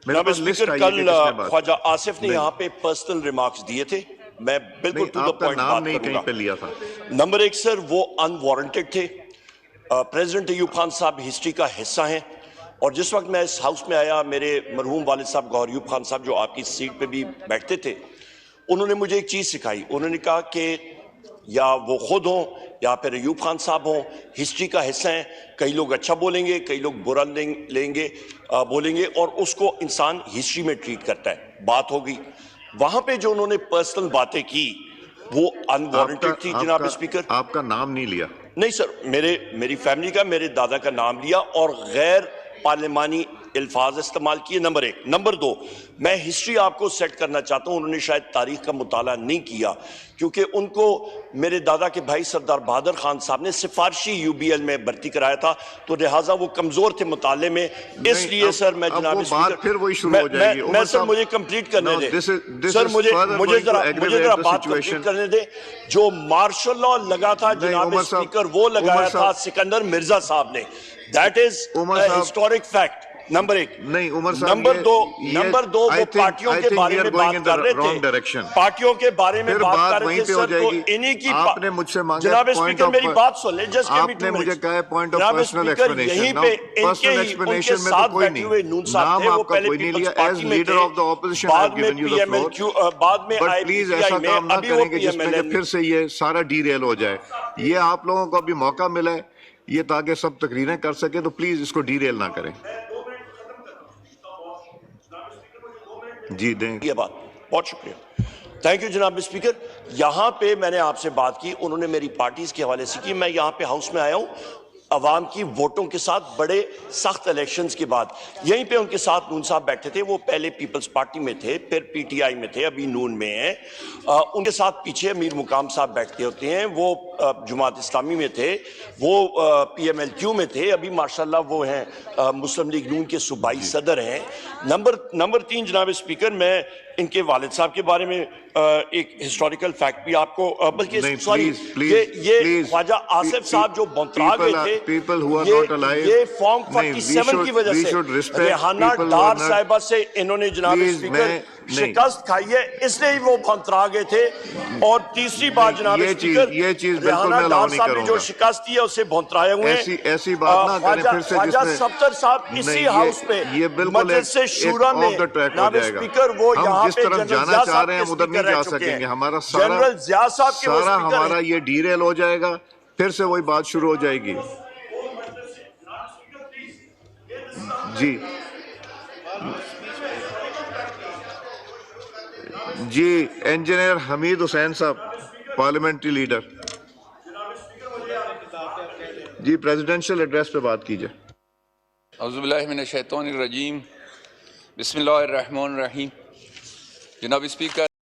جناب اسپیکر کل خواجہ آصف نے یہاں پہ پرسنل ریمارکس دیے تھے، میں بالکل ٹو دا پوائنٹ بات کروں گا۔ نمبر ایک سر، وہ ان وارنٹڈ تھے۔ پریزیڈنٹ ایوب خان صاحب ہسٹری کا حصہ ہیں، اور جس وقت میں اس ہاؤس میں آیا، میرے مرحوم والد صاحب گوہر ایوب خان صاحب جو آپ کی سیٹ پہ بھی بیٹھتے تھے، انہوں نے مجھے ایک چیز سکھائی۔ انہوں نے کہا کہ یا وہ خود ہوں یا پھر ایوب خان صاحب ہوں، ہسٹری کا حصہ ہیں، کئی لوگ اچھا بولیں گے، کئی لوگ برا بولیں گے، اور اس کو انسان ہسٹری میں ٹریٹ کرتا ہے۔ بات ہوگی وہاں پہ جو انہوں نے پرسنل باتیں کی وہ ان وارنٹڈ تھی جناب اسپیکر۔ آپ کا نام نہیں لیا؟ نہیں سر، میری فیملی کا، میرے دادا کا نام لیا اور غیر پارلیمانی الفاظ استعمال کیے، نمبر ایک۔ نمبر دو، میں ہسٹری آپ کو سیٹ کرنا چاہتا ہوں، انہوں نے شاید تاریخ کا مطالعہ نہیں کیا، کیونکہ ان کو میرے دادا کے بھائی سردار بہادر خان صاحب نے سفارشی یو بی ایل میں بھرتی کرایا تھا، تو لہٰذا وہ کمزور تھے مطالعے میں، اس لیے سر میں جناب میں سر مجھے کمپلیٹ کرنے دیں، سر مجھے ذرا بات کمپلیٹ کرنے دیں۔ جو مارشل لاء لگا تھا جناب اسپیکر، وہ لگایا تھا سکندر مرزا صاحب نے، that is historic fact, number ایک۔ نمبر دو وہ پارٹیوں کے بارے میں بات کر رہے تھے، پارٹیوں کے بارے میں بات کر رہے تھے سر، تو انہی کی جناب اسپیکر میری بات سن لیں، جسٹ give me 2 minutes۔ جناب اسپیکر یہیں پہ ان کے ساتھ بیٹھے ہوئے نون صاحب تھے، وہ پہلے پیپلز پارٹی میں تھے، بعد میں پی ایم ایل کیو، بعد میں آئی پی سی آئی میں، ابھی وہ پی ایم ایل ہے۔ پھر سے یہ سارا ڈی ریل ہو جائے، یہ آپ لوگوں کو ابھی موقع ملا ہے یہ تاکہ سب تقریریں کر سکے، تو پلیز اس کو ڈی ریل نہ کریں۔ جی دیں یہ بات بہت شکریہ، تھینک یو جناب اسپیکر۔ یہاں پہ میں نے آپ سے بات کی، انہوں نے میری پارٹیز کے حوالے سے کی، میں یہاں پہ ہاؤس میں آیا ہوں عوام کی ووٹوں کے ساتھ، بڑے سخت الیکشنز کے بعد، یہیں پہ ان کے ساتھ نون صاحب بیٹھے تھے، وہ پہلے پیپلز پارٹی میں تھے، پھر پی ٹی آئی میں تھے، ابھی نون میں ہیں۔ ان کے ساتھ پیچھے امیر مقام صاحب بیٹھتے ہوتے ہیں، وہ جماعت اسلامی میں تھے، وہ پی ایم ایل کیو میں تھے، ابھی ماشاءاللہ وہ ہیں مسلم لیگ نون کے صوبائی صدر ہیں۔ نمبر 3 جناب اسپیکر، میں ان کے والد صاحب کے بارے میں ایک ہسٹوریکل فیکٹ بھی آپ کو، بلکہ سوری، یہ خواجہ آصف صاحب جو بونترا گئے تھے، یہ فارم 47 کی وجہ سے ریحانہ ڈار صاحبہ سے انہوں نے جناب اسپیکر شکست کھائی ہے، اس لیے وہ بونترا گئے تھے۔ اور تیسری بات جناب اسپیکر، ریحانہ ڈار صاحب نے جو شکست دی ہے اسے بونترائے ہوئے ہیں۔ ایسی بات نہ کریں پھر سے، خواجہ صفدر صاحب اسی ہاؤس پہ مجلس شورا میں جناب اسپیکر، وہ یہاں پہ جنرل ضیاء صاحب کے اسپیکر رہ چکے ہیں، جنرل ضیاء صاحب کے وہ اسپیکر ہیں۔ ہمارا یہ ڈی ریل ہو جائے گا، پھر سے وہی بات شروع ہو جائے گی۔ جی انجینئر حمید حسین صاحب، پارلیمنٹری لیڈر، جی پریزیڈنشل ایڈریس پہ بات کیجئے۔ اعوذ باللہ من الشیطان الرجیم، بسم اللہ الرحمن الرحیم۔ جناب اسپیکر